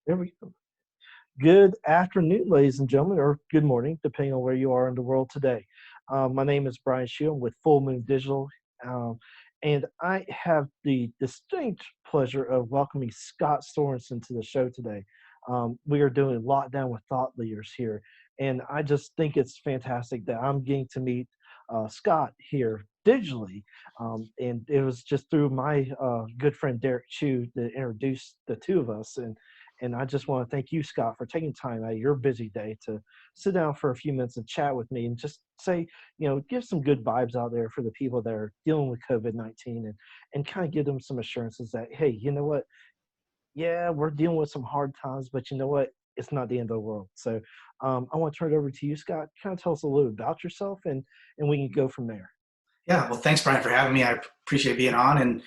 There we go. Good afternoon, ladies and gentlemen, or good morning, depending on where you are in the world today. My name is Bryan Shue. I'm with Full Moon Digital, um, and I have the distinct pleasure of welcoming Scott Sorensen to the show today. We are doing lockdown with thought leaders here, and I just think it's fantastic that I'm getting to meet Scott here digitally. And it was just through my good friend Derek Chu that introduced the two of us, and I just want to thank you, Scott, for taking time out of your busy day to sit down for a few minutes and chat with me and just say, give some good vibes out there for the people that are dealing with COVID-19 and kind of give them some assurances that, hey, you know what? Yeah, we're dealing with some hard times, but you know what? It's not the end of the world. So I want to turn it over to you, Scott. Kind of tell us a little about yourself and we can go from there. Yeah, well, thanks, Brian, for having me. I appreciate being on, and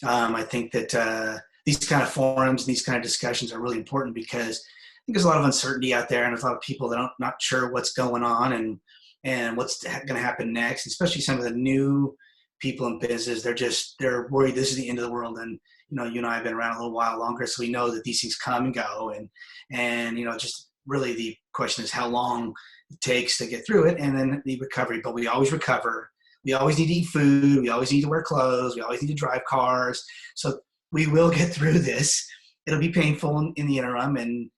I think that these kind of forums, these kind of discussions are really important because I think there's a lot of uncertainty out there, and there's a lot of people that are not sure what's going on and what's going to happen next. Especially some of the new people in business, they're worried this is the end of the world. And you and I have been around a little while longer, so we know that these things come and go, and just really the question is how long it takes to get through it, and then the recovery. But we always recover. We always need to eat food. We always need to wear clothes. We always need to drive cars. So we will get through this. It'll be painful in the interim. And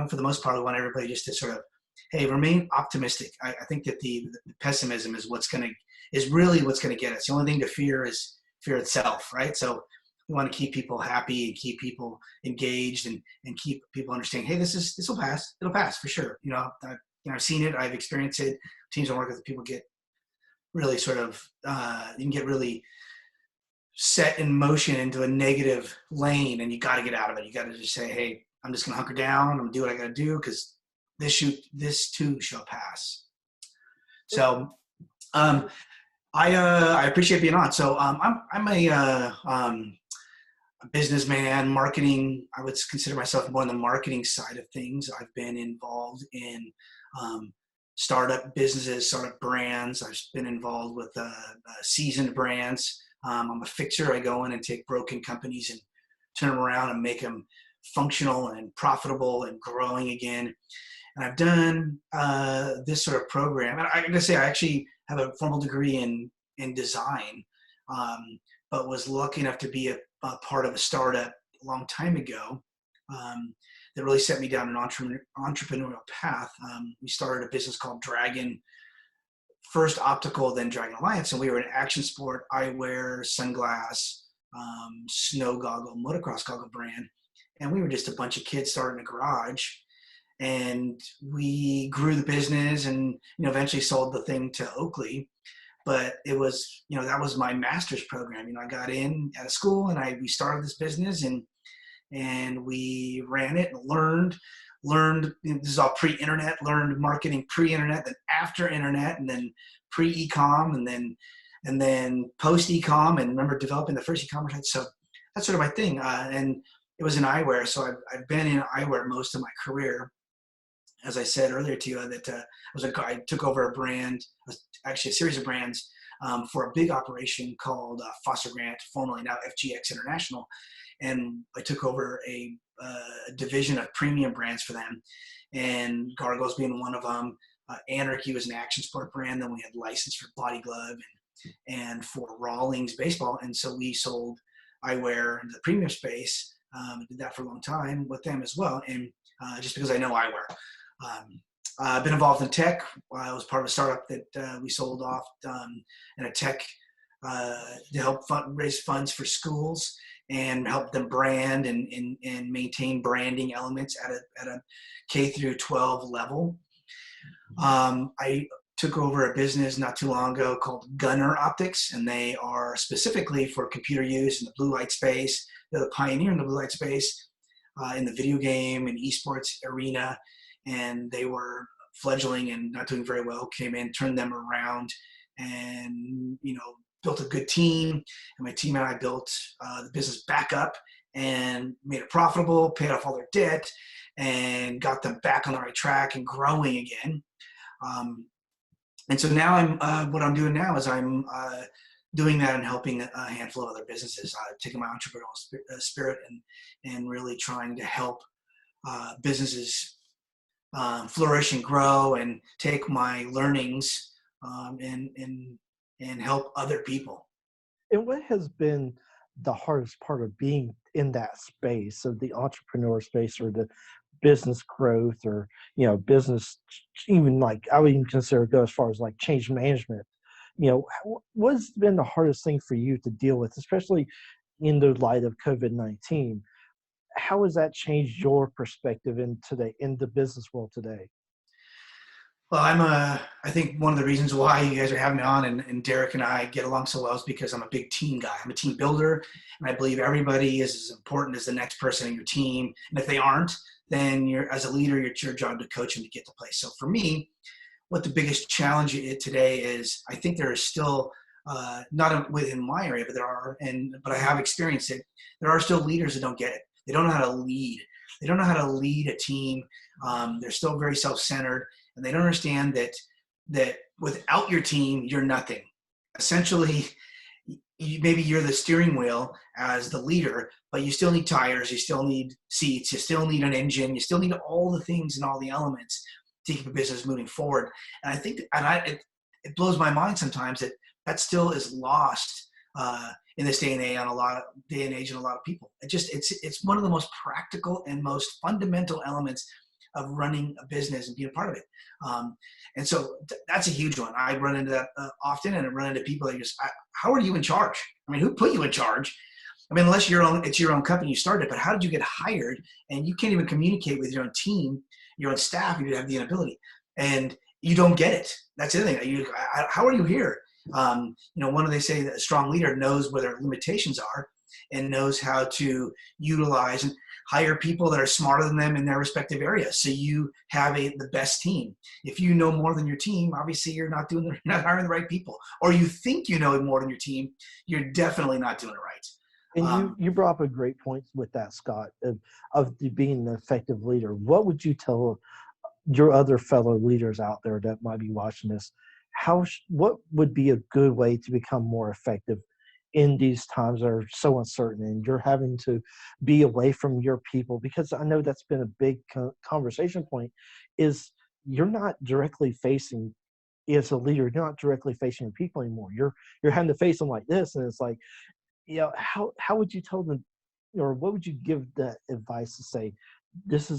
for the most part, we want everybody just to sort of, hey, remain optimistic. I think that the pessimism is really what's going to get us. The only thing to fear is fear itself, right? So we want to keep people happy and keep people engaged and keep people understanding, hey, this will pass. It'll pass for sure. I've seen it. I've experienced it. Teams I work with, people get really sort of you can get really set in motion into a negative lane, and you got to get out of it. You got to just say, hey, I'm just gonna hunker down. I'm gonna do what I got to do because this too shall pass. So I appreciate being on. So I'm a businessman, marketing. I would consider myself more on the marketing side of things. I've been involved in startup businesses, startup brands. I've been involved with seasoned brands. I'm a fixer. I go in and take broken companies and turn them around and make them functional and profitable and growing again. And I've done this sort of program. And I gotta say, I actually have a formal degree in design, but was lucky enough to be a part of a startup a long time ago. That really set me down an entrepreneurial path. We started a business called Dragon, first optical, then Dragon Alliance, and we were an action sport, eyewear, sunglass, snow goggle, motocross goggle brand. And we were just a bunch of kids starting a garage, and we grew the business and eventually sold the thing to Oakley. But it was, that was my master's program. I got in at a school and we started this business and we ran it and learned this is all pre-internet, learned marketing pre-internet, then after internet, and then pre-ecom, and then post-ecom, and remember developing the first e-commerce site. So that's sort of my thing. And it was in eyewear. So I've been in eyewear most of my career. As I said earlier to you, that I took over a brand, actually a series of brands, for a big operation called Foster Grant, formerly now FGX International. And I took over a division of premium brands for them, and Gargoyles being one of them. Anarchy was an action sport brand. Then we had license for Body Glove and for Rawlings baseball. And so we sold eyewear into the premium space. Did that for a long time with them as well. And just because I know eyewear. I've been involved in tech. I was part of a startup that we sold off in a tech to help raise funds for schools and help them brand and maintain branding elements at a K through 12 level. I took over a business not too long ago called Gunner Optics, and they are specifically for computer use in the blue light space. They're the pioneer in the blue light space in the video game and esports arena, and they were fledgling and not doing very well. Came in, turned them around, and built a good team. And my team and I built the business back up and made it profitable, paid off all their debt, and got them back on the right track and growing again. And so now what I'm doing now is I'm doing that and helping a handful of other businesses, taking my entrepreneurial spirit and really trying to help businesses flourish and grow, and take my learnings and help other people. And what has been the hardest part of being in that space of the entrepreneur space or the business growth or business, even like I would even consider go as far as like change management? What's been the hardest thing for you to deal with, especially in the light of COVID-19? How has that changed your perspective in the business world today? Well, I think one of the reasons why you guys are having me on, and Derek and I get along so well, is because I'm a big team guy. I'm a team builder, and I believe everybody is as important as the next person in your team. And if they aren't, then as a leader, it's your job to coach them to get to place. So for me, what the biggest challenge today is, I think there is still, not within my area, but but I have experienced it. There are still leaders that don't get it. They don't know how to lead. They don't know how to lead a team. They're still very self-centered, and they don't understand that without your team, you're nothing. Essentially, maybe you're the steering wheel as the leader, but you still need tires, you still need seats, you still need an engine, you still need all the things and all the elements to keep a business moving forward. And I think, it blows my mind sometimes that still is lost in this day and age on a lot of people. It's one of the most practical and most fundamental elements of running a business and being a part of it. And so that's a huge one. I run into that often, and I run into people that just, how are you in charge? I mean, who put you in charge? I mean, unless it's your own company, you started, but how did you get hired? And you can't even communicate with your own team, your own staff, you have the inability, and you don't get it. That's the other thing. How are you here? One of they say that a strong leader knows where their limitations are and knows how to utilize and hire people that are smarter than them in their respective areas. So you have the best team. If you know more than your team, obviously you're not hiring the right people, or you think you know more than your team, you're definitely not doing it right. And you brought up a great point with that, Scott, of being an effective leader. What would you tell your other fellow leaders out there that might be watching this? What would be a good way to become more effective in these times that are so uncertain, and you're having to be away from your people? Because I know that's been a big conversation point, is you're not directly facing, as a leader, you're not directly facing your people anymore. You're having to face them like this, and it's like, how would you tell them, or what would you give that advice to say this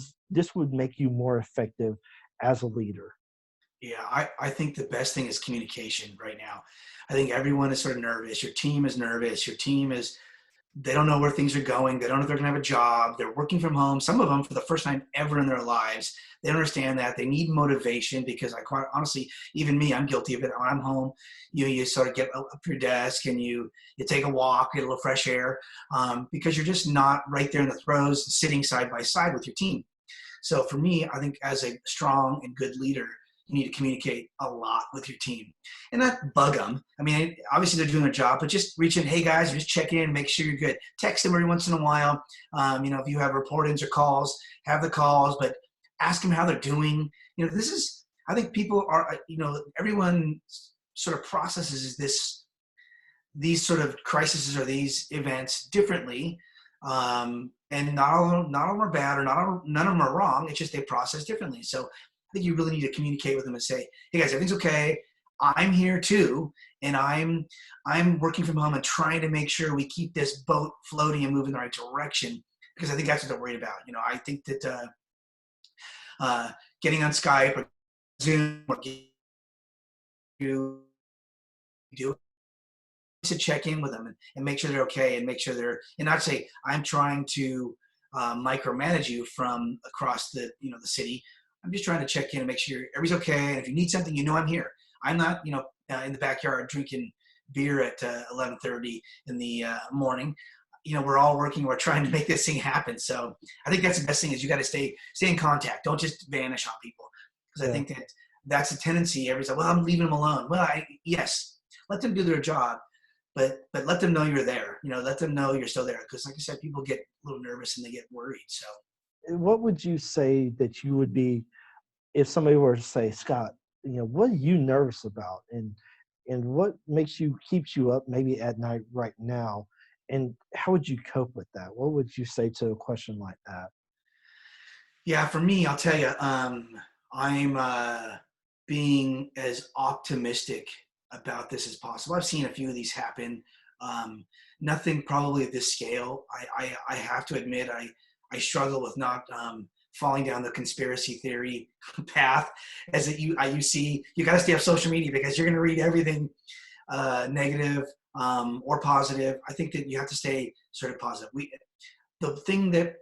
would make you more effective as a leader? Yeah, I think the best thing is communication right now. I think everyone is sort of nervous. Your team is nervous. They don't know where things are going. They don't know if they're going to have a job. They're working from home. Some of them for the first time ever in their lives. They don't understand that. They need motivation, because I quite honestly, even me, I'm guilty of it. When I'm home, you sort of get up your desk and you take a walk, get a little fresh air, because you're just not right there in the throes, sitting side by side with your team. So for me, I think as a strong and good leader, you need to communicate a lot with your team and not bug them. I mean, obviously they're doing their job, but just reach in, hey guys, just check in, make sure you're good. Text them every once in a while. If you have report-ins or calls, have the calls, but ask them how they're doing. I think people are, everyone sort of processes these sort of crises or these events differently. And not all of them are bad, or none of them are wrong. It's just they process differently. So I think you really need to communicate with them and say, hey guys, everything's okay. I'm here too. And I'm working from home and trying to make sure we keep this boat floating and moving in the right direction, because I think that's what they're worried about. I think that getting on Skype or Zoom or you do to check in with them and make sure they're okay, and make sure and not say, I'm trying to micromanage you from across the city. I'm just trying to check in and make sure everybody's okay. And if you need something, I'm here. I'm not, in the backyard drinking beer at 11:30 in the morning. We're all working. We're trying to make this thing happen. So I think that's the best thing, is you got to stay in contact. Don't just vanish on people, because I think that's a tendency. Everybody's like, well, I'm leaving them alone. Well, yes, let them do their job, but let them know you're there. Let them know you're still there, because like I said, people get a little nervous and they get worried. So What would you say that you would be if somebody were to say, Scott, what are you nervous about, and what keeps you up maybe at night right now, and how would you cope with that? What would you say to a question like that? Yeah, for me, I'll tell you, I'm being as optimistic about this as possible. I've seen a few of these happen. Um, Nothing probably at this scale. I have to admit, I struggle with not falling down the conspiracy theory path. As it, you see, you got to stay off social media because you're going to read everything negative or positive. I think that you have to stay sort of positive. The thing that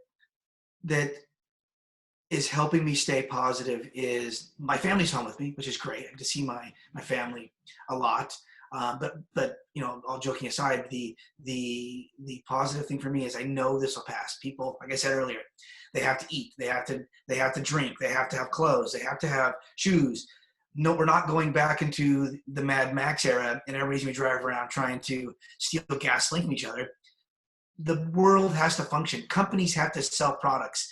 is helping me stay positive is my family's home with me, which is great. I get to see my family a lot. But all joking aside, the positive thing for me is I know this will pass. People, like I said earlier, they have to eat, they have to drink, they have to have clothes, they have to have shoes. No, we're not going back into the Mad Max era, and everybody's gonna drive around trying to steal gasoline from each other. The world has to function. Companies have to sell products.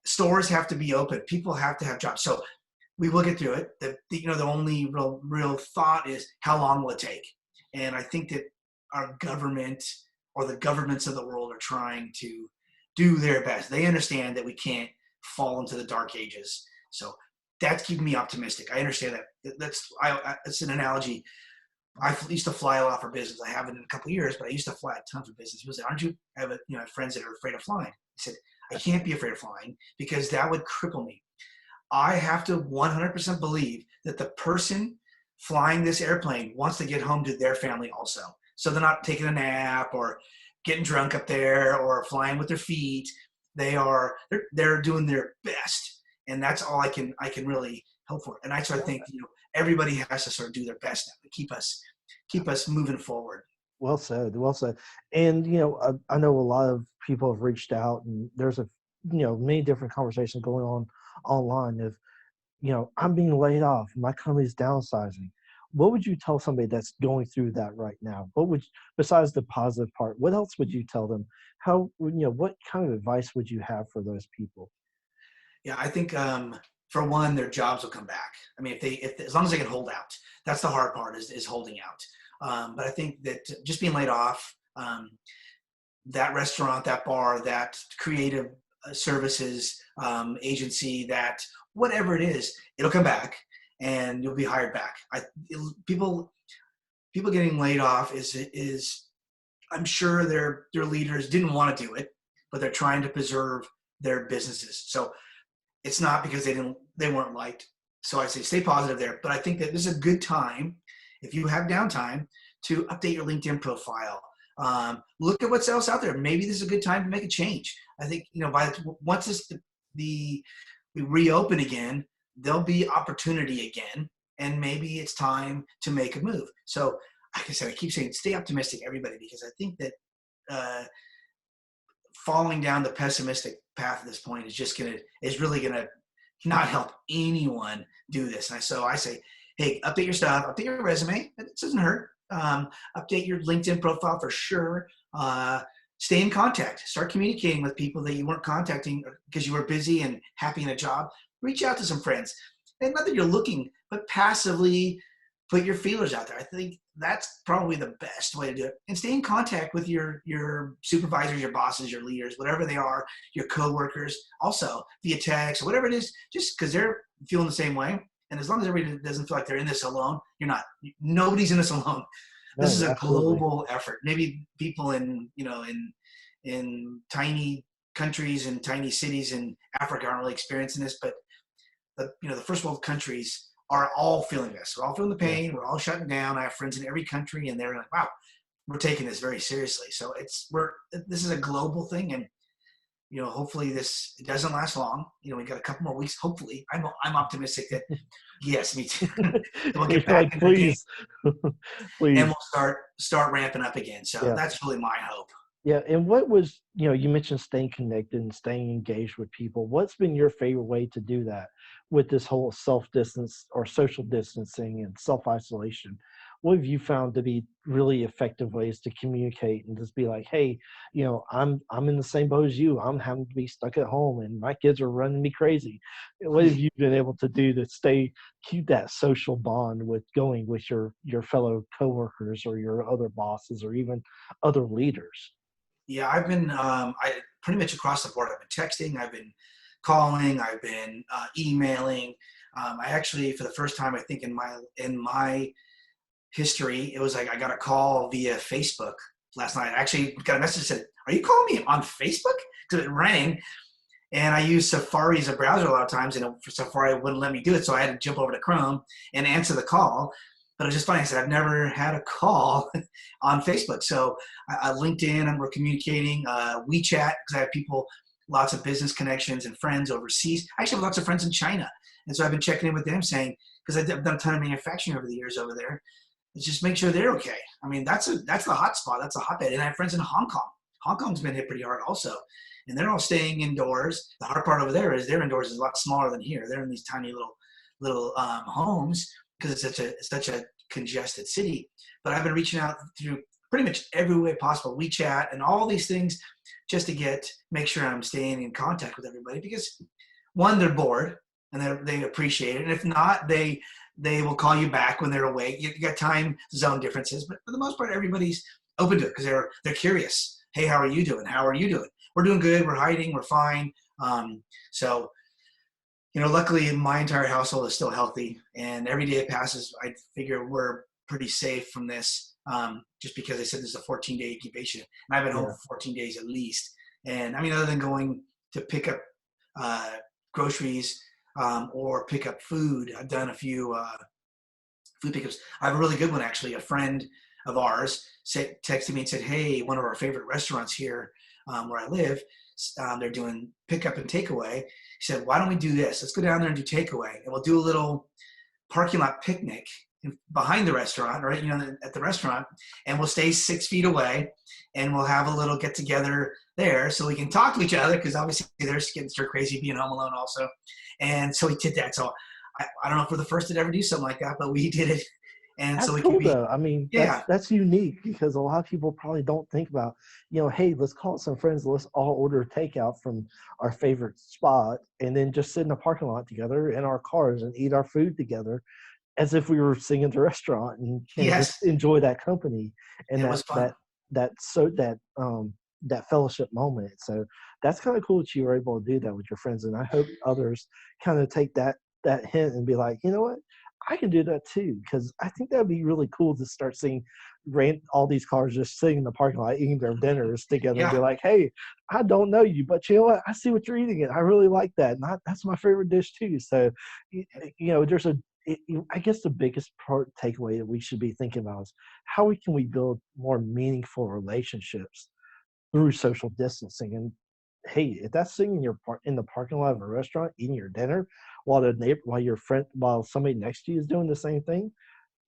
Stores have to be open. People have to have jobs. So we will get through it. The only real thought is how long will it take? And I think that our government or the governments of the world are trying to do their best. They understand that we can't fall into the dark ages. So that's keeping me optimistic. I understand that. It's an analogy. I used to fly a lot for business. I haven't in a couple of years, but I used to fly a ton for business. People say, "Aren't you?" I have friends that are afraid of flying. I said, "I can't be afraid of flying because that would cripple me. I have to 100% believe that the person flying this airplane wants to get home to their family also. So they're not taking a nap or getting drunk up there or flying with their feet. They're doing their best, and that's all I can really hope for. And I sort of think everybody has to sort of do their best now to keep us moving forward. Well said. Well said. And I know a lot of people have reached out, and there's many different conversations going on online. Of I'm being laid off, my company's downsizing. What would you tell somebody that's going through that right now? Besides the positive part, what else would you tell them? What kind of advice would you have for those people? Yeah, I think for one, their jobs will come back. I mean, if as long as they can hold out, that's the hard part is holding out. But I think that just being laid off, that restaurant, that bar, that creative services agency, that whatever it is, it'll come back and you'll be hired back. People people getting laid off is I'm sure their leaders didn't want to do it, but they're trying to preserve their businesses. So it's not because they weren't liked. So I say stay positive there. But I think that this is a good time if you have downtime to update your LinkedIn profile. Look at what else out there. Maybe this is a good time to make a change. I think once we reopen again, there'll be opportunity again, and maybe it's time to make a move. So, like I said, I keep saying stay optimistic, everybody, because I think that uh, falling down the pessimistic path at this point is really gonna not help anyone do this. So I say, hey, update your stuff, update your resume. It doesn't hurt. Update your LinkedIn profile for sure. Stay in contact. Start communicating with people that you weren't contacting because you were busy and happy in a job. Reach out to some friends. And not that you're looking, but passively put your feelers out there. I think that's probably the best way to do it. And stay in contact with your supervisors, your bosses, your leaders, whatever they are, your coworkers, also via text or whatever it is, just because they're feeling the same way. And as long as everybody doesn't feel like they're in this alone, you're not. Nobody's in this alone. This is No, a absolutely. global effort. Maybe people in tiny countries and tiny cities in Africa aren't really experiencing this, but the first world countries are all feeling this. We're all feeling the Yeah. pain. We're all shutting down. I have friends in every country, and they're like, "Wow, we're taking this very seriously." So this is a global thing, and hopefully this it doesn't last long. We got a couple more weeks. Hopefully, I'm optimistic that yes, me too. We'll You're get back like, into the game please, and please. we'll start ramping up again. So Yeah. that's really my hope. Yeah, and what was, you mentioned staying connected and staying engaged with people. What's been your favorite way to do that with this whole self distance or social distancing and self isolation? What have you found to be really effective ways to communicate and just be like, hey, I'm in the same boat as you. I'm having to be stuck at home and my kids are running me crazy. What have you been able to do to keep that social bond going with your fellow coworkers or your other bosses or even other leaders? Yeah, I've been I pretty much across the board. I've been texting, I've been calling, I've been emailing. I actually, for the first time, I think in my history, it was like I got a call via Facebook last night. I actually got a message that said, "Are you calling me on Facebook?" Because it rang, and I use Safari as a browser a lot of times, and for Safari it wouldn't let me do it, so I had to jump over to Chrome and answer the call. But it was just funny. I said I've never had a call on Facebook, so LinkedIn, and we're communicating. WeChat, because I have people, lots of business connections and friends overseas. I actually have lots of friends in China, and so I've been checking in with them, saying, because I've done a ton of manufacturing over the years over there, just make sure they're okay. I mean, that's the hot spot. That's a hotbed. And I have friends in Hong Kong. Hong Kong's been hit pretty hard also, and they're all staying indoors. The hard part over there is their indoors is a lot smaller than here. They're in these tiny little homes because it's such a congested city. But I've been reaching out through pretty much every way possible, WeChat and all these things, just to make sure I'm staying in contact with everybody, because one, they're bored and they appreciate it, and if not, they will call you back when they're awake. You got time zone differences, but for the most part, everybody's open to it because they're curious. Hey, how are you doing? How are you doing? We're doing good. We're hiding. We're fine. So, luckily my entire household is still healthy, and every day that passes, I figure we're pretty safe from this. Just because they said there's a 14-day incubation, and I've been home Yeah. for 14 days at least. And I mean, other than going to pick up groceries or pick up food, I've done a few food pickups. I have a really good one, actually. A friend of ours texted me and said, "Hey, one of our favorite restaurants here where I live, they're doing pickup and takeaway." He said, "Why don't we do this? Let's go down there and do takeaway, and we'll do a little parking lot picnic behind the restaurant, right? At the restaurant, and we'll stay 6 feet away, and we'll have a little get together there, so we can talk to each other, because obviously they're getting stir crazy being home alone also." And so we did that. So I don't know if we're the first to ever do something like that, but we did it, and so That's we can cool be, though. I mean, yeah, that's unique because a lot of people probably don't think about, hey, let's call some friends, let's all order takeout from our favorite spot and then just sit in the parking lot together in our cars and eat our food together as if we were sitting at the restaurant and just yes, enjoy that company and it was fun. that fellowship moment. So that's kind of cool that you were able to do that with your friends. And I hope others kind of take that hint and be like, you know what? I can do that too, because I think that'd be really cool to start seeing all these cars just sitting in the parking lot eating their dinners together and be Yeah, like, hey, I don't know you, but you know what? I see what you're eating, and I really like that. And that's my favorite dish too. So, there's I guess the biggest takeaway that we should be thinking about is how can we build more meaningful relationships through social distancing. And hey, if that's sitting in the parking lot of a restaurant eating your dinner while somebody next to you is doing the same thing,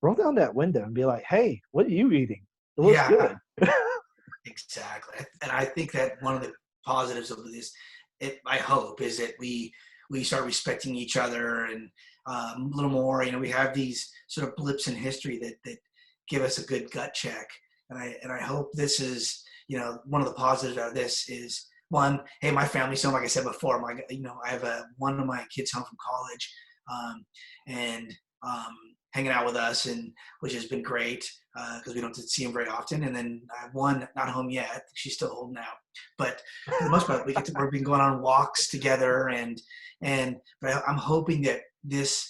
roll down that window and be like, "Hey, what are you eating? It looks yeah, good." exactly. And I think that one of the positives of this, I hope, is that we start respecting each other, and a little more. We have these sort of blips in history that give us a good gut check, and I hope this is, one of the positives out of this is, one, hey, my family's home, like I said before. I have one of my kids home from college, and hanging out with us, and which has been great because we don't see him very often. And then I have one not home yet; she's still holding out. But for the most part, we've been going on walks together, but I'm hoping that this,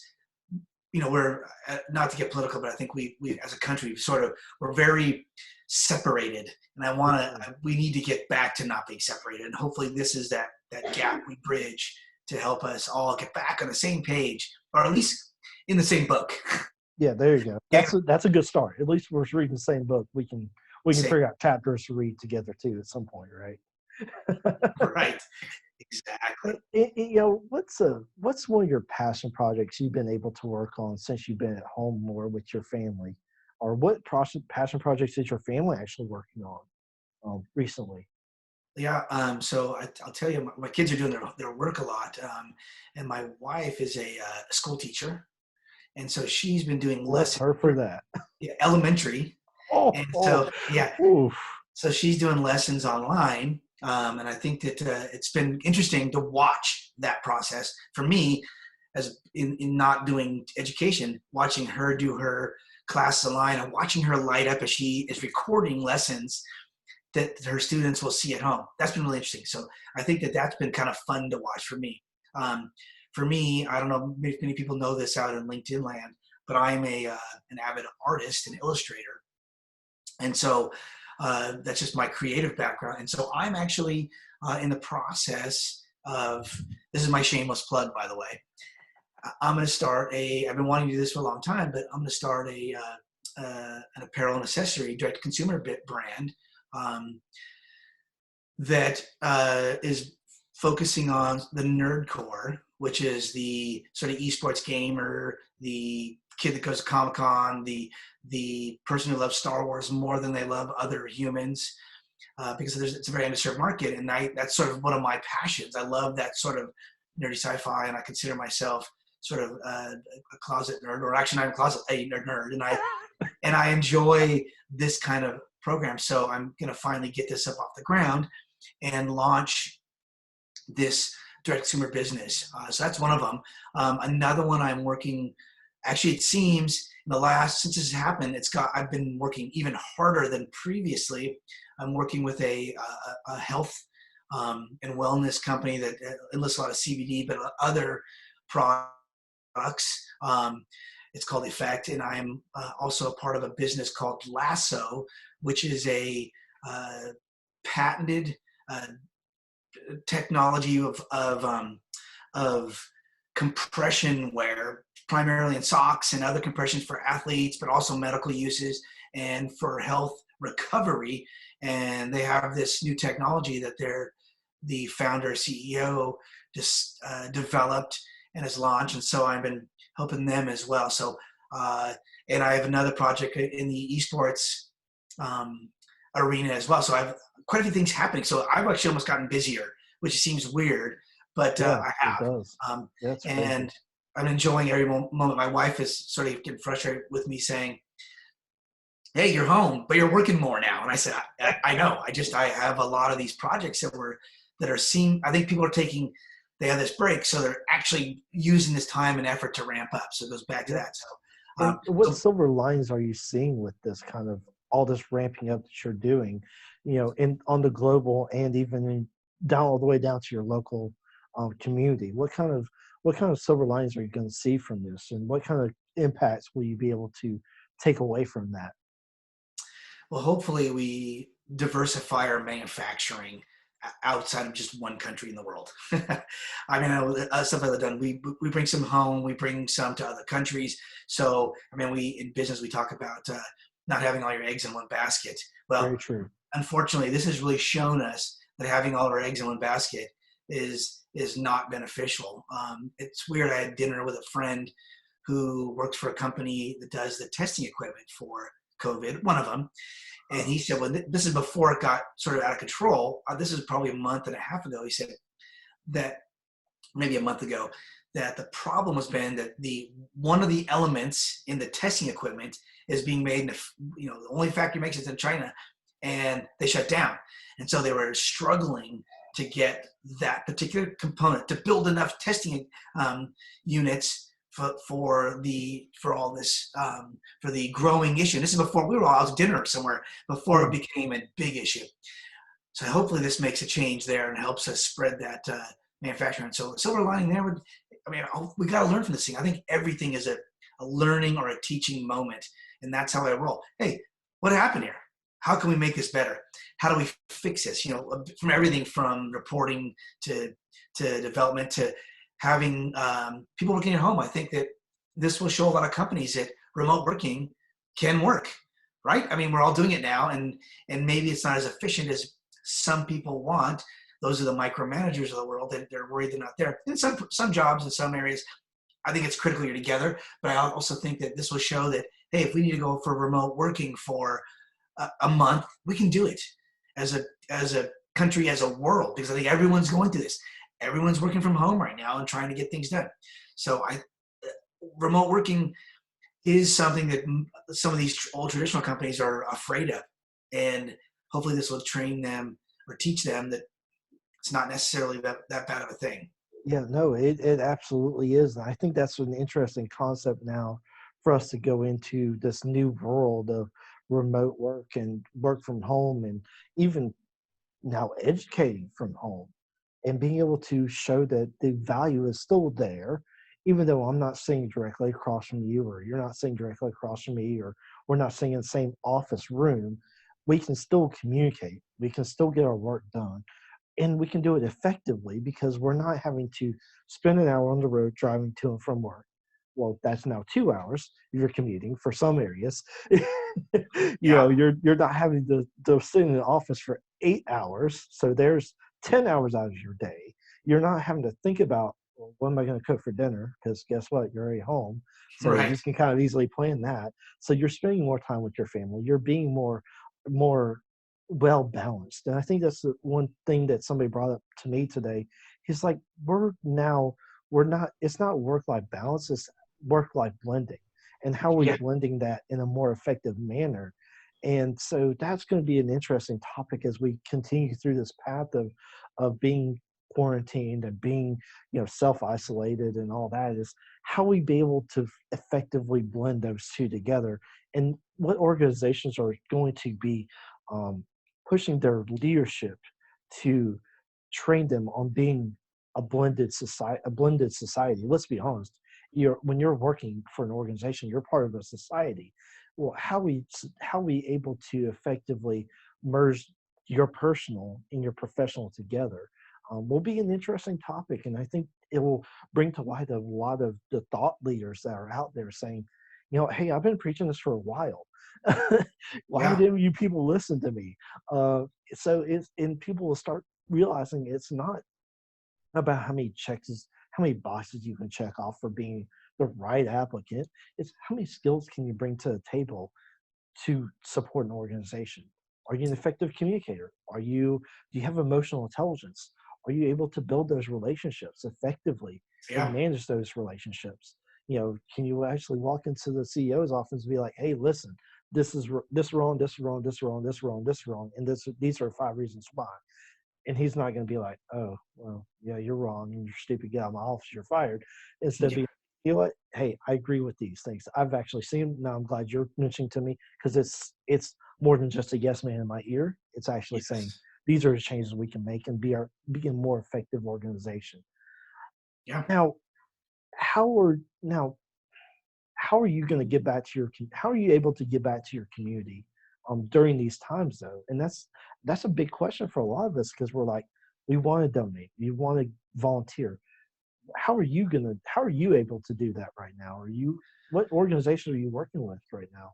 we're not to get political, but I think we as a country we're very separated, and we need to get back to not being separated, and hopefully this is that gap we bridge to help us all get back on the same page, or at least in the same book. Yeah, there you go. Yeah, That's a good start. At least we're reading the same book. We can same, figure out chapters to read together too at some point, right? right, exactly. What's one of your passion projects you've been able to work on since you've been at home more with your family, or what passion projects is your family actually working on recently? Yeah, so I'll tell you, my kids are doing their work a lot, and my wife is a school teacher, and so she's been doing Bless lessons, her for that. yeah, elementary, Oh, and oh, so yeah, oof. so she's doing lessons online, and I think that it's been interesting to watch that process for me, as in not doing education, watching her do her class online and watching her light up as she is recording lessons that her students will see at home. That's been really interesting. So I think that that's been kind of fun to watch for me. Um, for me, I don't know if many people know this out in LinkedIn land, but I'm an avid artist and illustrator. And so that's just my creative background. And so I'm actually in the process of, this is my shameless plug, by the way. I'm going to start I've been wanting to do this for a long time, but I'm going to start an apparel and accessory direct consumer brand um, that is focusing on the nerd core, which is the sort of esports gamer, the kid that goes to Comic-Con, the person who loves Star Wars more than they love other humans, because it's a very underserved market, and that's sort of one of my passions. I love that sort of nerdy sci-fi, and I consider myself sort of a closet nerd, or actually not a closet, a nerd, and I enjoy this kind of program. So I'm going to finally get this up off the ground and launch this direct consumer business. So that's one of them. Another one I'm working. Actually, it seems since this has happened, I've been working even harder than previously. I'm working with a health and wellness company that enlists a lot of CBD, but other products. It's called Effect, and I'm also a part of a business called Lasso, which is a patented technology of compression wear, primarily in socks and other compressions for athletes, but also medical uses and for health recovery. And they have this new technology that the founder CEO just developed and has launched. And so I've been helping them as well. So, and I have another project in the esports arena as well. So I have quite a few things happening. So I've actually almost gotten busier, which seems weird, but Yeah, I it have. does. That's And crazy. I'm enjoying every moment. My wife is sort of getting frustrated with me saying, "Hey, you're home, but you're working more now." And I said, "I know. I have a lot of these projects that are seen. I think people are they have this break, so they're actually using this time and effort to ramp up." So it goes back to Yeah. that. So, And what silver lines are you seeing with this kind of all this ramping up that you're doing, in on the global and even down all the way down to your local community? What kind of silver lines are you going to see from this, and what kind of impacts will you be able to take away from that? well, hopefully we diversify our manufacturing outside of just one country in the world. I mean, stuff that I've done, we bring some home, we bring some to other countries. So, I mean, in business, we talk about not having all your eggs in one basket. Well, Very true. unfortunately, this has really shown us that having all our eggs in one basket is not beneficial. It's weird. I had dinner with a friend who works for a company that does the testing equipment for COVID, one of them. And he said, well, this is before it got sort of out of control. This is probably a month and a half ago. He said that maybe a month ago, that the problem has been that one of the elements in the testing equipment is being made in the only factory makes it in China, and they shut down. And so they were struggling to get that particular component to build enough testing units for all this for the growing issue. And this is before we were all out to dinner somewhere, before it Hmm. became a big issue. So hopefully this makes a change there and helps us spread that manufacturing. So the silver lining there we got to learn from this thing. I think everything is a learning or a teaching moment, and that's how I roll. Hey, what happened here? How can we make this better? How do we fix this? From everything from reporting to development to having people working at home. I think that this will show a lot of companies that remote working can work, right? I mean, we're all doing it now, and maybe it's not as efficient as some people want. Those are the micromanagers of the world that they're worried they're not there. In some jobs, in some areas, I think it's critical you're together. But I also think that this will show that, hey, if we need to go for remote working for a month, we can do it as a country, as a world, because I think everyone's going through this. Everyone's working from home right now and trying to get things done. So remote working is something that some of these old traditional companies are afraid of. And hopefully this will train them or teach them that it's not necessarily that bad of a thing. Yeah, no, it absolutely is. And I think that's an interesting concept now for us to go into this new world of remote work and work from home, and even now educating from home, and being able to show that the value is still there, even though I'm not sitting directly across from you, or you're not sitting directly across from me, or we're not sitting in the same office room. We can still communicate. We can still get our work done, and we can do it effectively because we're not having to spend an hour on the road driving to and from work. Well, that's now 2 hours if you're commuting for some areas. Yeah. You're not having to sit in the office for 8 hours. So there's 10 hours out of your day. You're not having to think about, well, what am I going to cook for dinner? Because guess what? You're already home. So you Right. can kind of easily plan that. So you're spending more time with your family. You're being more well balanced. And I think that's the one thing that somebody brought up to me today. He's like, we're not, it's not work life balance, it's work life blending. And how are we Yeah. blending that in a more effective manner? And so that's going to be an interesting topic as we continue through this path of being quarantined and being, self isolated and all that, is how we be able to effectively blend those two together, and what organizations are going to be um, pushing their leadership to train them on being a blended society. Let's be honest. When you're working for an organization, you're part of a society. Well, how we able to effectively merge your personal and your professional together will be an interesting topic, and I think it will bring to light a lot of the thought leaders that are out there saying, hey, I've been preaching this for a while. Why Yeah. didn't you people listen to me? And people will start realizing it's not about how many boxes you can check off for being the right applicant. It's how many skills can you bring to the table to support an organization. Are you an effective communicator? Do you have emotional intelligence? Are you able to build those relationships effectively and Yeah. manage those relationships? Can you actually walk into the CEO's office and be like, hey, listen, this wrong, this wrong, this wrong, this wrong, this wrong, and these are 5 reasons why. And he's not going to be like, oh, well, yeah, you're wrong, and you're stupid, get out of my office, you're fired. Instead of Yeah. being, you know what, hey, I agree with these things. I've actually seen them. Now I'm glad you're mentioning to me, because it's more than just a yes man in my ear. It's actually saying Yes. these are the changes we can make and be a more effective organization. Yeah. Now, how are now how are you going to get back to how are you able to get back to your community during these times, though? And that's a big question for a lot of us, because we're like, we want to donate, we want to volunteer. How are you able to do that right now? What organization are you working with right now?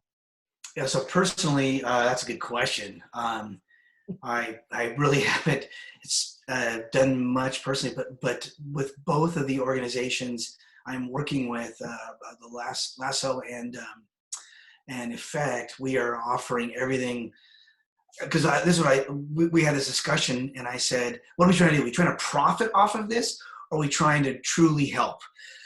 Yeah. So personally, that's a good question. I really haven't done much personally, but with both of the organizations I'm working with, the Lasso and Effect, we are offering everything. Because this is what we had this discussion, and I said, what are we trying to do? Are we trying to profit off of this, or are we trying to truly help?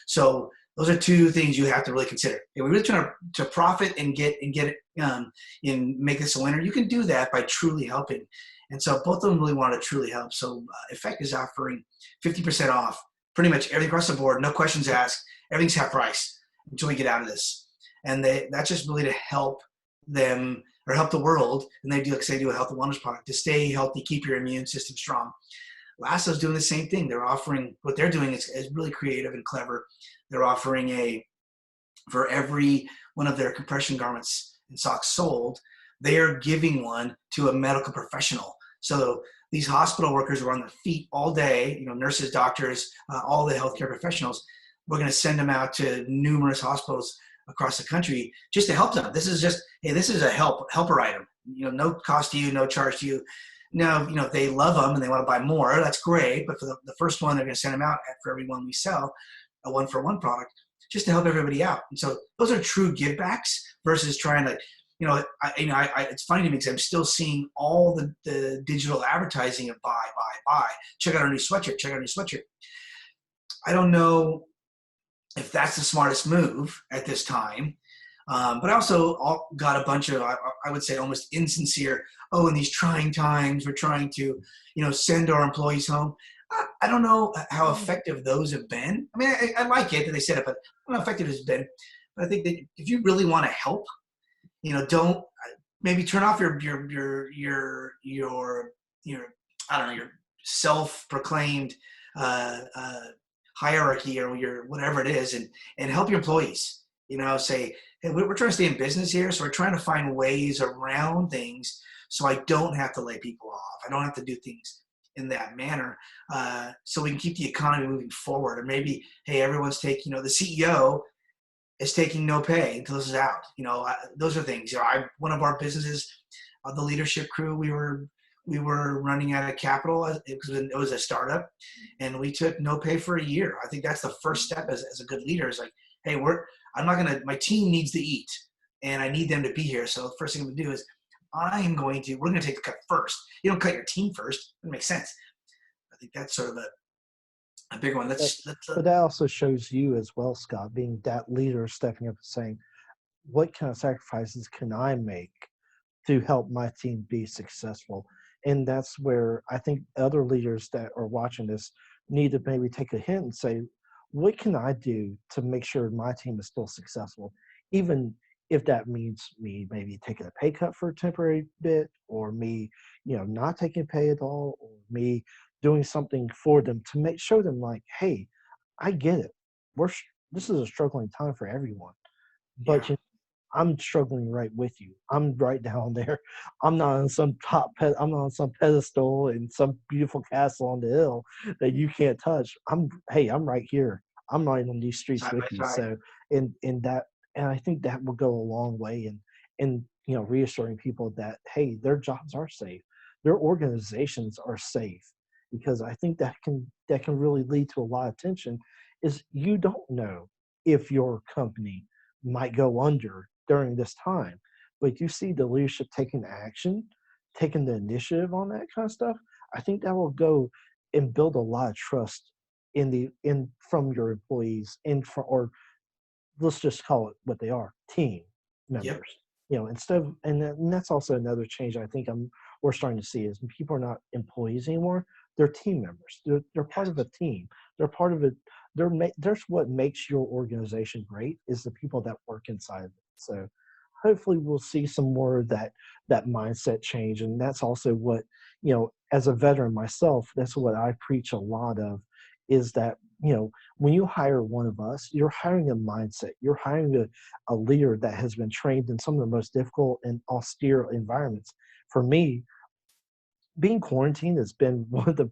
So those are two things you have to really consider. If we're really trying to profit and get it and make this a winner, you can do that by truly helping. And so both of them really want to truly help. So Effect is offering 50% off, pretty much everything across the board, no questions asked. Everything's half price until we get out of this. And that's just really to help them or help the world. And they do, like they do a health and wellness product to stay healthy, keep your immune system strong. Lasso's doing the same thing. They're offering, what they're doing is really creative and clever. They're offering for every one of their compression garments and socks sold, they are giving one to a medical professional. So these hospital workers are on their feet all day, nurses, doctors, all the healthcare professionals. We're going to send them out to numerous hospitals across the country just to help them. This is just, hey, this is a helper item. No cost to you, no charge to you. Now, if they love them and they want to buy more, that's great. But for the first one, they're going to send them out for every one we sell, a one-for-one product, just to help everybody out. And so those are true give backs versus trying to, it's funny to me because I'm still seeing all the digital advertising of buy. Check out our new sweatshirt. Check out our new sweatshirt. I don't know if that's the smartest move at this time. But I also got a bunch of, I would say, almost insincere, in these trying times, we're trying to, send our employees home. I don't know how effective those have been. I mean, I like it that they said it, but I don't know how effective it's been. But I think that if you really want to help, don't maybe turn off your I don't know, your self-proclaimed hierarchy or your whatever it is, and help your employees. Say, hey, we're trying to stay in business here, so we're trying to find ways around things so I don't have to lay people off. I don't have to do things in that manner, so we can keep the economy moving forward. Or maybe, hey, everyone's taking, the CEO is taking no pay until this is out. Those are things. One of our businesses, the leadership crew, we were running out of capital. It was a startup, and we took no pay for a year. I think that's the first step as a good leader. Is like, hey, I'm not gonna. My team needs to eat, and I need them to be here. So the first thing I'm gonna do is we're gonna take the cut first. You don't cut your team first. It makes sense. I think that's sort of a big one. But, Let's but that also shows you as well, Scott, being that leader, stepping up and saying, what kind of sacrifices can I make to help my team be successful? And that's where I think other leaders that are watching this need to maybe take a hint and say, what can I do to make sure my team is still successful? Even if that means me maybe taking a pay cut for a temporary bit, or me, not taking pay at all, or me doing something for them to show them like, hey, I get it. This is a struggling time for everyone, but yeah. I'm struggling right with you. I'm right down there. I'm not on some I'm not on some pedestal in some beautiful castle on the hill that you can't touch. I'm right here. I'm right on these streets Side with by you. side. So in that, and I think that will go a long way in reassuring people that, hey, their jobs are safe, their organizations are safe, because I think that can really lead to a lot of tension. Is you don't know if your company might go under during this time. But you see the leadership taking action, taking the initiative on that kind of stuff. I think that will go and build a lot of trust in from your employees, or let's just call it what they are, team Yep. members. Instead of, and that's also another change I think we're starting to see is people are not employees anymore. They're team members. They're part of a team. They're part of it. There's what makes your organization great is the people that work inside of it. So hopefully we'll see some more of that mindset change. And that's also what, as a veteran myself, that's what I preach a lot of, is that, when you hire one of us, you're hiring a mindset. You're hiring a leader that has been trained in some of the most difficult and austere environments. For me, being quarantined has been one of the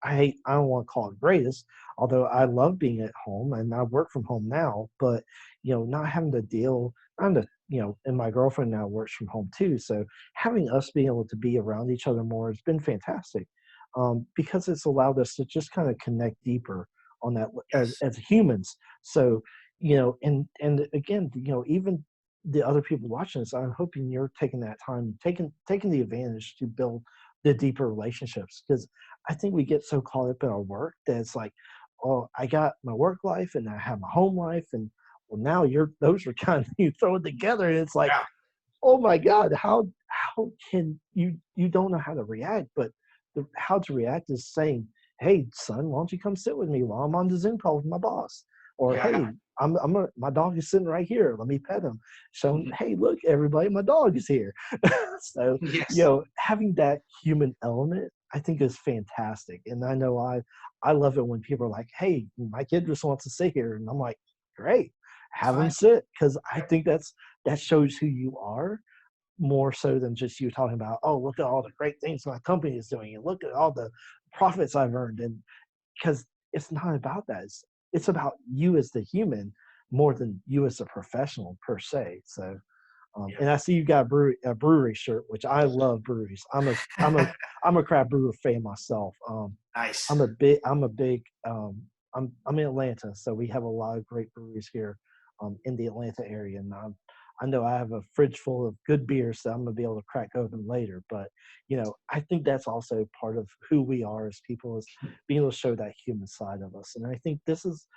I don't want to call it greatest, although I love being at home and I work from home now, but not having to deal and my girlfriend now works from home too. So having us being able to be around each other more has been fantastic, because it's allowed us to just kind of connect deeper on that Yes. as humans. So, and again, even the other people watching this, I'm hoping you're taking that time, taking the advantage to build the deeper relationships, because I think we get so caught up in our work that it's like, oh, I got my work life and I have my home life, and well, now those are kind of you throw it together, and it's like, Yeah. oh my God, how can you don't know how to react, but how to react is saying, hey son, why don't you come sit with me while I'm on the Zoom call with my boss, or Yeah. hey, my dog is sitting right here, let me pet him, so Mhm. hey look everybody, my dog is here. So Yes. having that human element I think is fantastic. And I know I love it when people are like, hey, my kid just wants to sit here, and I'm like, great, It's have them fine. sit, because I Yep. think that shows who you are, more so than just you talking about, oh, look at all the great things my company is doing, and look at all the profits I've earned. And because it's not about that. It's about you as the human more than you as a professional per se. So, Yep. and I see you got a brewery shirt, which I love breweries. I'm a craft brewer fan myself. Nice. I'm in Atlanta, so we have a lot of great breweries here, in the Atlanta area, and I know I have a fridge full of good beers that I'm gonna be able to crack open later. But I think that's also part of who we are as people, is being able to show that human side of us. And I think this is,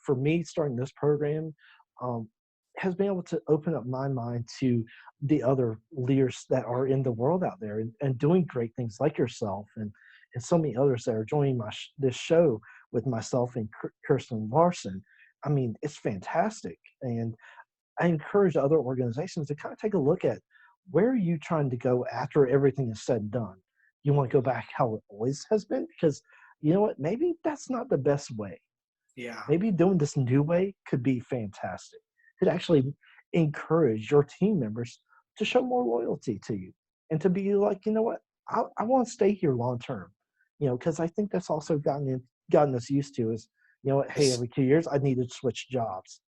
for me, starting this program, um, has been able to open up my mind to the other leaders that are in the world out there, and doing great things like yourself, and so many others that are joining this show with myself and Kirsten Larson. I mean, it's fantastic. And I encourage other organizations to kind of take a look at where are you trying to go after everything is said and done? You want to go back how it always has been? Because you know what? Maybe that's not the best way. Yeah. Maybe doing this new way could be fantastic. Could actually encourage your team members to show more loyalty to you and to be like, you know what, I want to stay here long term. Because I think that's also gotten us used to is, you know what, hey, It's, every 2 years I need to switch jobs.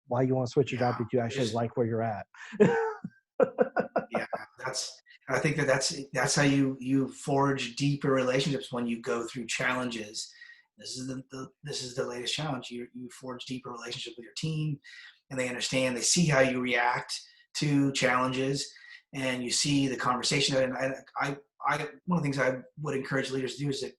Why you want to switch your job yeah. if you It actually just, like where you're at? yeah. That's, I think that's how you forge deeper relationships when you go through challenges. This is the latest challenge. You forge deeper relationships with your team, and they understand. They see how you react to challenges, and you see the conversation. And I one of the things I would encourage leaders to do is to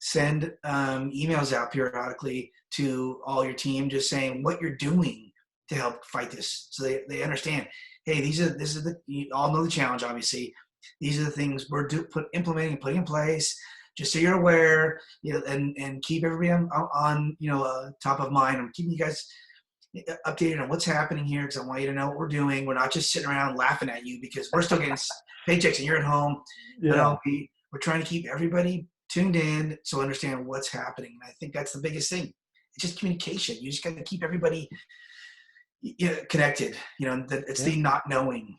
send emails out periodically to all your team, just saying what you're doing to help fight this, so they understand. Hey, this is the, you all know the challenge. Obviously, these are the things we're implementing, putting in place. Just so you're aware, and keep everybody on top of mind. I'm keeping you guys updated on what's happening here because I want you to know what we're doing. We're not just sitting around laughing at you because we're still getting paychecks and you're at home. Yeah, No, we're trying to keep everybody tuned in so understand what's happening. And I think that's the biggest thing. It's just communication. You just got to keep everybody connected. That it's yeah. the not knowing.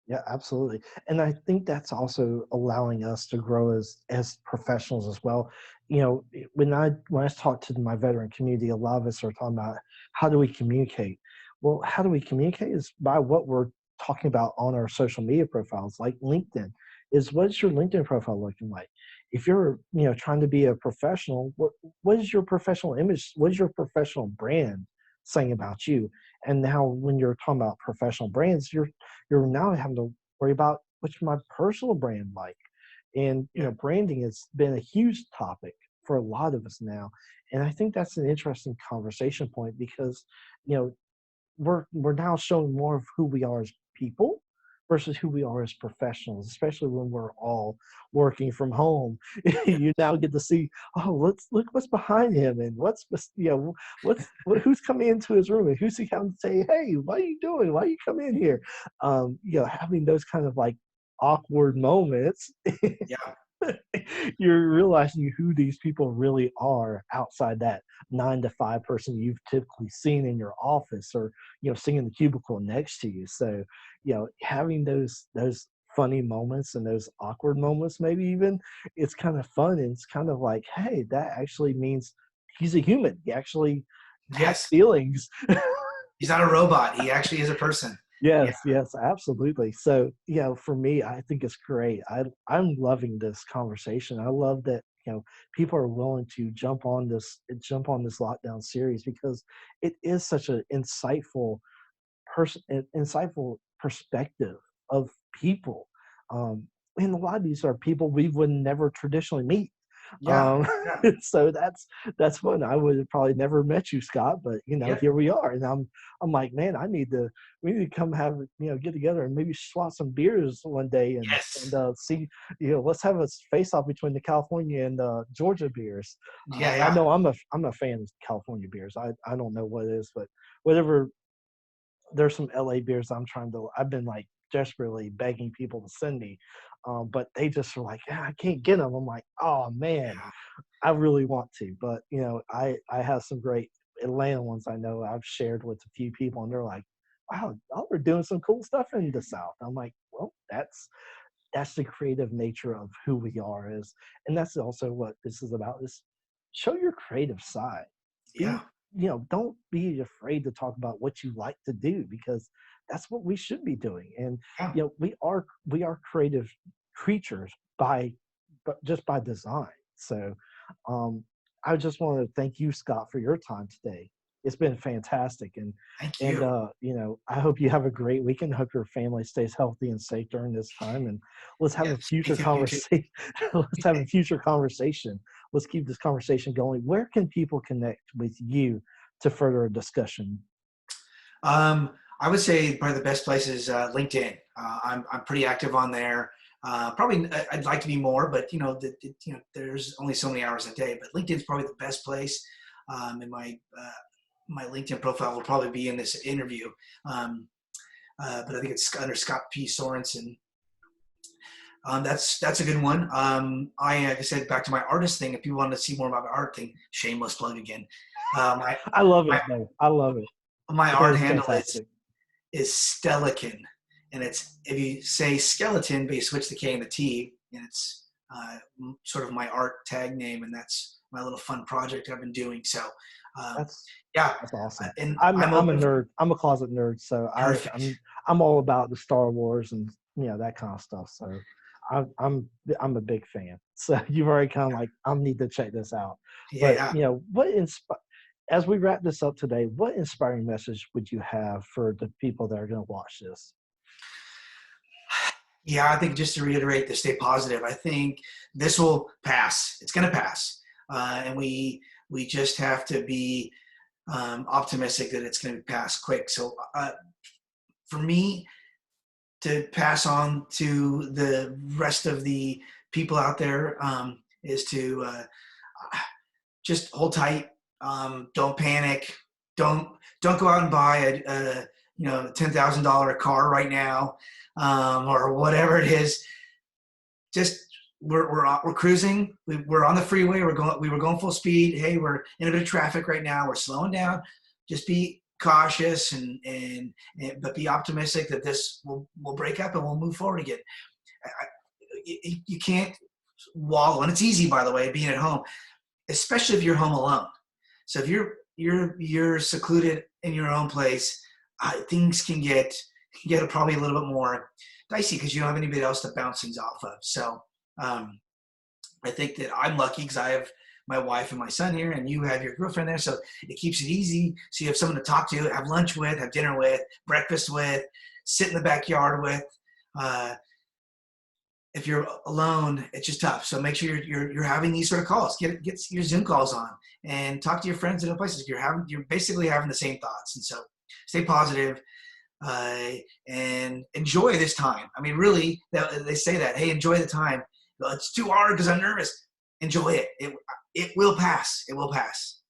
Yeah, absolutely. And I think that's also allowing us to grow as professionals as well. When I talk to my veteran community, a lot of us are talking about how do we communicate? Well, how do we communicate is by what we're talking about on our social media profiles, like LinkedIn. Is what's your LinkedIn profile looking like? If you're, trying to be a professional, what is your professional image? What is your professional brand saying about you? And now when you're talking about professional brands, you're now having to worry about what's my personal brand like. And Yeah. branding has been a huge topic for a lot of us now. And I think that's an interesting conversation point because, you know, we're now showing more of who we are as people versus who we are as professionals, especially when we're all working from home. You now get to see, oh, let's look what's behind him and who's coming into his room and who's he coming to say, hey, what are you doing? Why are you coming in here? Having those kind of like awkward moments. Yeah. You're realizing who these people really are outside that 9 to 5 person you've typically seen in your office or sitting in the cubicle next to you. So having those funny moments and those awkward moments, maybe even, it's kind of fun, and it's kind of like, hey, that actually means he's a human. He actually has Yes. feelings. He's not a robot. He actually is a person. Yeah. Yes, yes, absolutely. So, for me, I think it's great. I'm loving this conversation. I love that, people are willing to jump on this lockdown series because it is such an insightful perspective of people. And a lot of these are people we would never traditionally meet. Yeah. Um, Yeah. so that's fun. I would have probably never met you, Scott, but Yep. here we are, and I'm like, man, we need to come have get together and maybe swap some beers one day and Yes. see, let's have a face off between the California and Georgia beers. Yeah. I Yeah. know I'm a fan of California beers. I don't know what it is, but whatever. There's some LA beers I've been like desperately begging people to send me, but they just are like, yeah, I can't get them. I'm like, oh man, Yeah. I really want to, but I have some great Atlanta ones I know I've shared with a few people, and they're like, wow, y'all are doing some cool stuff in the South. I'm like, well, that's the creative nature of who we are is, and that's also what this is about, is show your creative side. Yeah. Be, don't be afraid to talk about what you like to do, because that's what we should be doing. And Yeah. we are creative creatures but just by design. So um I just want to thank you, Scott, for your time today. It's been fantastic. and Thank and you. I hope you have a great weekend. Hope your family stays healthy and safe during this time. And let's have a Yes. future Thank you. You too. conversation. Let's have a future conversation. Let's keep this conversation going. Where can people connect with you to further a discussion? I would say probably the best place is LinkedIn. I'm pretty active on there. Probably I'd like to be more, but there's only so many hours a day. But LinkedIn's probably the best place. And my LinkedIn profile will probably be in this interview. Um, but I think it's under Scott P. Sorensen. That's a good one. Like I said, back to my artist thing. If people want to see more about my art thing, shameless plug again. My I love it my though. I love it. my I think art it's handle fantastic. is Stelican, and it's if you say skeleton, but you switch the K and the T, and it's sort of my art tag name, and that's my little fun project I've been doing. So, um, That's yeah, that's awesome. and I'm I'm I'm a open for nerd. I'm a closet nerd, so perfect. I'm all about the Star Wars and that kind of stuff. So I'm a big fan. So you've already kind of like I need to check this out. Yeah, But yeah. as we wrap this up today, what inspiring message would you have for the people that are going to watch this? Yeah, I think just to reiterate to stay positive, I think this will pass. It's going to pass, and we just have to be optimistic that it's going to pass quick. So for me to pass on to the rest of the people out there is to just hold tight. Don't panic. Don't don't go out and buy a $10,000 car right now, or whatever it is. Just we're cruising. We're on the freeway. We were going full speed. Hey, we're in a bit of traffic right now. We're slowing down. Just be cautious and but be optimistic that this will break up and we'll move forward again. You can't wallow, and it's easy, by the way, being at home, especially if you're home alone. So if you're secluded in your own place, things can get probably a little bit more dicey because you don't have anybody else to bounce things off of. So um, I think that I'm lucky because I have my wife and my son here, and you have your girlfriend there, so it keeps it easy. So you have someone to talk to, have lunch with, have dinner with, breakfast with, sit in the backyard with. Uh, if you're alone, it's just tough. So make sure you're having these sort of calls. Get your Zoom calls on and talk to your friends in other places. You're basically having the same thoughts, and so stay positive and enjoy this time. I mean, really, they say that. Hey, enjoy the time. Well, it's too hard because I'm nervous. Enjoy it. It will pass. It will pass.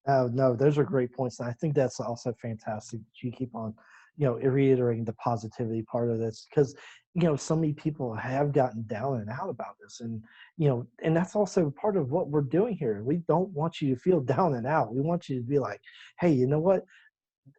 No, those are great points. And I think that's also fantastic that you keep on, reiterating the positivity part of this because, so many people have gotten down and out about this. And that's also part of what we're doing here. We don't want you to feel down and out. We want you to be like, hey, you know what?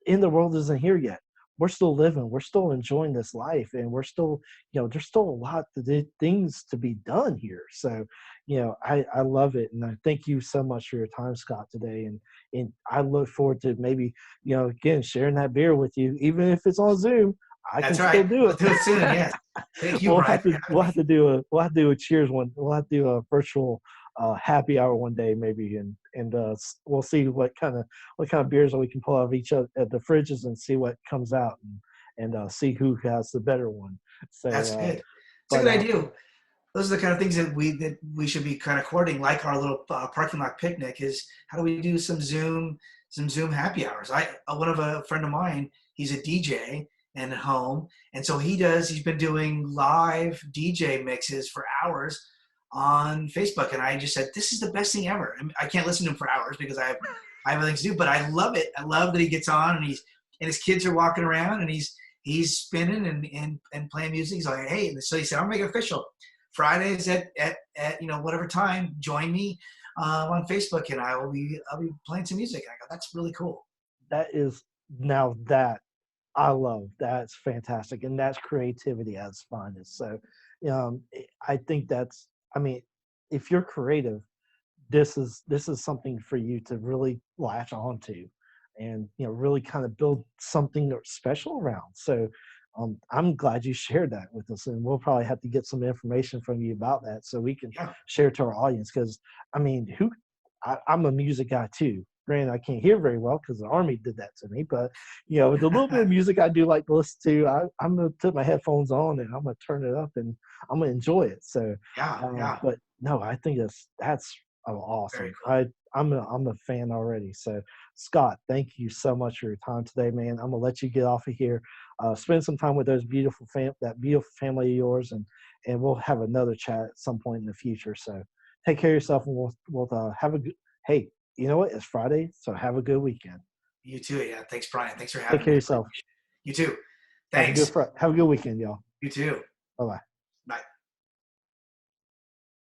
End the world isn't here yet. We're still living. We're still enjoying this life, and we're still, there's still a lot to do, things to be done here. So, I love it, and I thank you so much for your time, Scott, today. And I look forward to maybe, again, sharing that beer with you, even if it's on Zoom. I can That's still right. do We'll it. do it soon. Yes. Thank you, Brian, for having me. We'll have to do a cheers one. We'll have to do a virtual happy hour one day maybe, and we'll see what kind of beers that we can pull out of each other at the fridges and see what comes out and see who has the better one. So, That's good. It's a but good idea. Those are the kind of things that we should be kind of courting, like our little parking lot picnic. Is how do we do some Zoom happy hours? One of a friend of mine, he's a DJ and at home, and so he's been doing live DJ mixes for hours on Facebook, and I just said this is the best thing ever. I mean, I can't listen to him for hours because I have other things to do, but I love it. I love that he gets on and his kids are walking around and he's spinning and playing music. He's like, hey, so he said, I'll make it official. Fridays at whatever time, join me on Facebook, and I'll be playing some music. I go, that's really cool. that is now that I love. That's fantastic, and that's creativity at its finest. So, I think that's. I mean, if you're creative, this is something for you to really latch onto, and really kind of build something special around. So, I'm glad you shared that with us, and we'll probably have to get some information from you about that so we can Yeah, share to our audience. Because I mean, I'm a music guy too. Granted, I can't hear very well because the army did that to me. But the little bit of music I do like to listen to, I'm gonna put my headphones on and I'm gonna turn it up and I'm gonna enjoy it. So, yeah, yeah. but no, I think that's Very awesome. cool. I'm a fan already. So, Scott, thank you so much for your time today, man. I'm gonna let you get off of here. Spend some time with that beautiful family of yours, and we'll have another chat at some point in the future. So, take care of yourself, and we'll have a good. Hey, you know what? It's Friday, so have a good weekend. You too. Yeah. Thanks, Brian. Thanks for Take having care me. of I really yourself. appreciate it. You too. Thanks. Have a good weekend, y'all. You too. Bye bye.